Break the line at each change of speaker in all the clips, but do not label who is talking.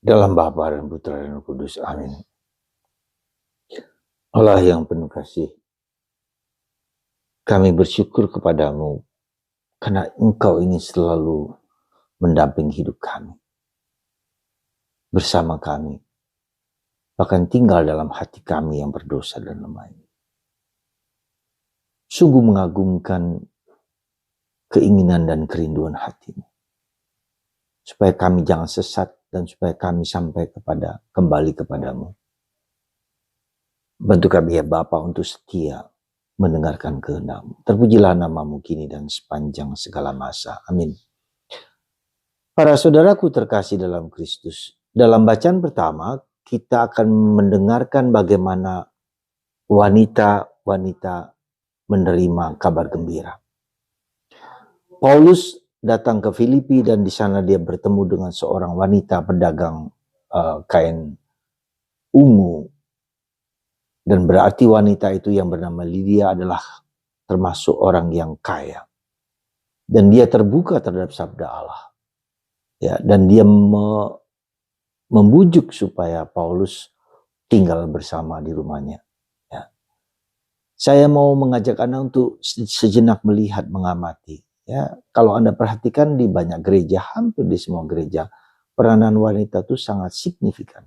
Dalam Bapa dan Putra dan Roh Kudus. Amin. Allah yang penuh kasih, kami bersyukur kepadamu karena Engkau ini selalu mendampingi hidup kami, bersama kami, bahkan tinggal dalam hati kami yang berdosa dan lemah ini. Sungguh mengagumkan keinginan dan kerinduan hatimu, supaya kami jangan sesat dan supaya kami sampai kembali kepadamu. Bantu kami ya Bapa untuk setia mendengarkan kehendak-Mu. Terpujilah nama-Mu kini dan sepanjang segala masa. Amin. Para saudaraku terkasih dalam Kristus, dalam bacaan pertama kita akan mendengarkan bagaimana wanita-wanita menerima kabar gembira. Paulus datang ke Filipi dan di sana dia bertemu dengan seorang wanita pedagang kain ungu, dan berarti wanita itu yang bernama Lydia adalah termasuk orang yang kaya, dan dia terbuka terhadap sabda Allah, ya, dan dia membujuk supaya Paulus tinggal bersama di rumahnya. Ya. Saya mau mengajak Anda untuk sejenak melihat, mengamati. Ya, kalau Anda perhatikan di banyak gereja, hampir di semua gereja, peranan wanita itu sangat signifikan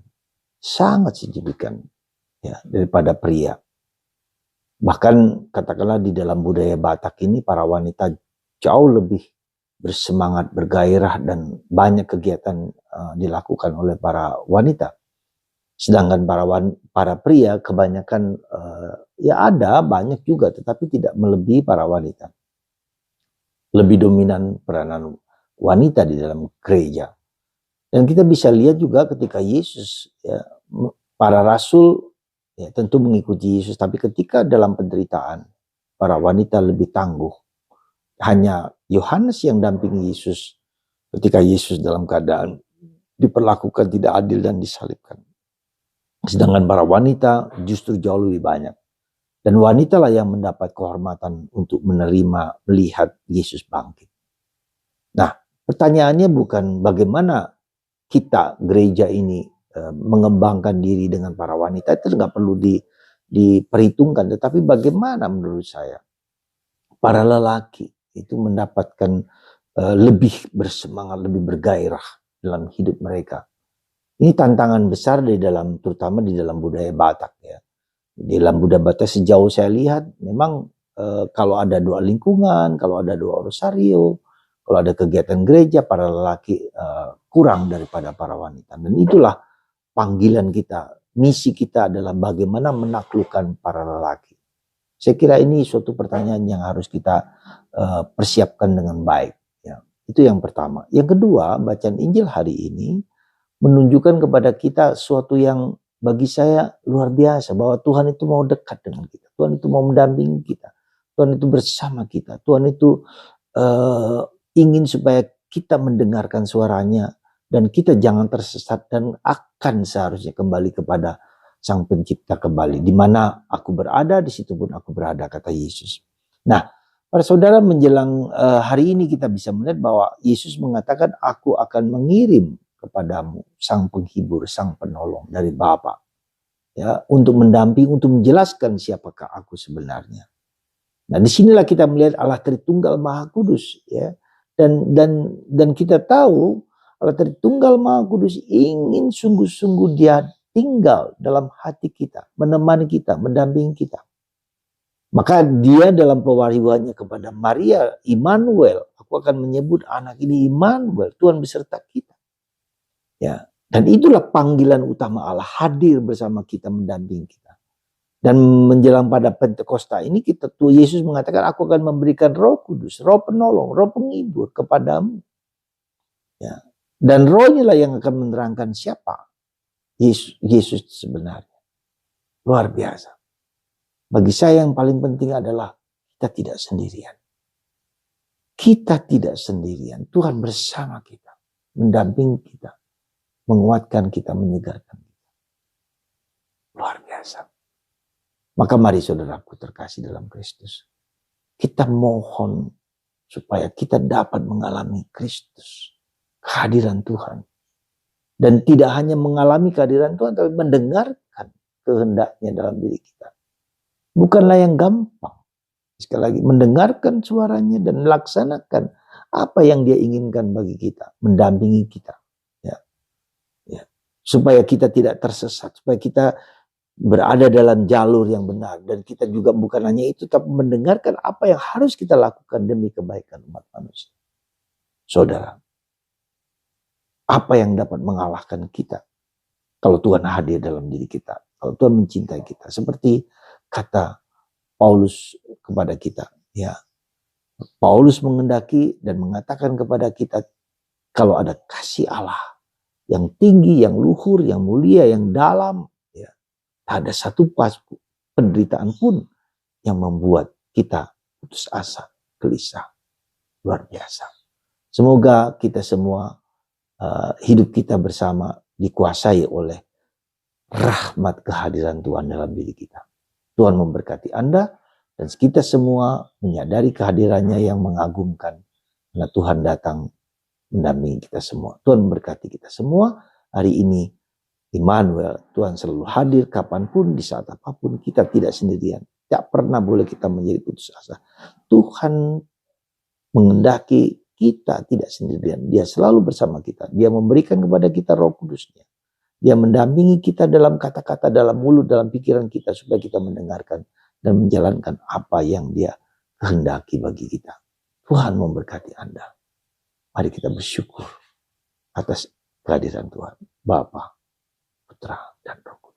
ya, daripada pria. Bahkan katakanlah di dalam budaya Batak ini para wanita jauh lebih bersemangat, bergairah, dan banyak kegiatan dilakukan oleh para wanita. Sedangkan para pria kebanyakan ya ada banyak juga, tetapi tidak melebihi para wanita. Lebih dominan peranan wanita di dalam gereja. Dan kita bisa lihat juga ketika Yesus, ya, para rasul ya tentu mengikuti Yesus, tapi ketika dalam penderitaan para wanita lebih tangguh. Hanya Yohanes yang dampingi Yesus ketika Yesus dalam keadaan diperlakukan tidak adil dan disalibkan. Sedangkan para wanita justru jauh lebih banyak. Dan wanita lah yang mendapat kehormatan untuk menerima, melihat Yesus bangkit. Nah, pertanyaannya bukan bagaimana kita gereja ini mengembangkan diri dengan para wanita, itu nggak perlu diperhitungkan. Tetapi bagaimana menurut saya para lelaki itu mendapatkan lebih bersemangat, lebih bergairah dalam hidup mereka. Ini tantangan besar terutama di dalam budaya Batak ya. Di dalam budaya Batak sejauh saya lihat memang kalau ada doa lingkungan, kalau ada doa rosario, kalau ada kegiatan gereja, para lelaki kurang daripada para wanita. Dan itulah panggilan kita, misi kita adalah bagaimana menaklukkan para lelaki. Saya kira ini suatu pertanyaan yang harus kita persiapkan dengan baik. Ya. Itu yang pertama. Yang kedua, bacaan Injil hari ini menunjukkan kepada kita suatu yang bagi saya luar biasa, bahwa Tuhan itu mau dekat dengan kita. Tuhan itu mau mendampingi kita. Tuhan itu bersama kita. Tuhan itu ingin supaya kita mendengarkan suaranya dan kita jangan tersesat dan akan seharusnya kembali kepada Sang Pencipta kembali. Di mana aku berada, di situ pun aku berada, kata Yesus. Nah, para saudara, menjelang hari ini kita bisa melihat bahwa Yesus mengatakan, aku akan mengirim kepadamu Sang Penghibur, Sang Penolong dari Bapa, ya, untuk mendampingi, untuk menjelaskan siapakah aku sebenarnya. Nah, disinilah kita melihat Allah Tritunggal Maha Kudus, ya, dan kita tahu Allah Tritunggal Maha Kudus ingin sungguh-sungguh Dia tinggal dalam hati kita, menemani kita, mendampingi kita. Maka Dia dalam pewahyuannya kepada Maria, Immanuel, aku akan menyebut anak ini Immanuel, Tuhan beserta kita. Ya, dan itulah panggilan utama Allah, hadir bersama kita, mendampingi kita. Dan menjelang pada Pentakosta ini Yesus mengatakan, aku akan memberikan Roh Kudus, Roh Penolong, Roh Penghibur kepadamu. Ya, dan Rohnya lah yang akan menerangkan siapa Yesus sebenarnya. Luar biasa. Bagi saya yang paling penting adalah kita tidak sendirian. Kita tidak sendirian. Tuhan bersama kita, mendampingi kita, menguatkan kita, menyegarkan kita. Luar biasa. Maka mari saudaraku terkasih dalam Kristus, kita mohon supaya kita dapat mengalami Kristus, kehadiran Tuhan Dan tidak hanya mengalami kehadiran Tuhan, tapi mendengarkan kehendaknya dalam diri kita. Bukanlah yang gampang. Sekali lagi, mendengarkan suaranya dan melaksanakan apa yang dia inginkan bagi kita. Mendampingi kita. Ya. Ya. Supaya kita tidak tersesat. Supaya kita berada dalam jalur yang benar. Dan kita juga bukan hanya itu, tapi mendengarkan apa yang harus kita lakukan demi kebaikan umat manusia. Saudara, apa yang dapat mengalahkan kita kalau Tuhan hadir dalam diri kita, kalau Tuhan mencintai kita, seperti kata Paulus kepada kita, ya, Paulus mengendaki dan mengatakan kepada kita, kalau ada kasih Allah yang tinggi, yang luhur, yang mulia, yang dalam, ya, tak ada satu penderitaan pun yang membuat kita putus asa, gelisah, luar biasa. Semoga kita semua hidup kita bersama dikuasai oleh rahmat kehadiran Tuhan dalam diri kita. Tuhan memberkati Anda dan kita semua menyadari kehadirannya yang mengagumkan. Karena Tuhan datang mendampingi kita semua. Tuhan memberkati kita semua hari ini. Immanuel, Tuhan selalu hadir kapanpun, di saat apapun. Kita tidak sendirian. Tidak pernah boleh kita menjadi putus asa. Tuhan mengendaki kita tidak sendirian. Dia selalu bersama kita. Dia memberikan kepada kita Roh Kudus-Nya. Dia mendampingi kita dalam kata-kata, dalam mulut, dalam pikiran kita supaya kita mendengarkan dan menjalankan apa yang Dia kehendaki bagi kita. Tuhan memberkati Anda. Mari kita bersyukur atas kehadiran Tuhan, Bapa, Putra, dan Roh Kudus.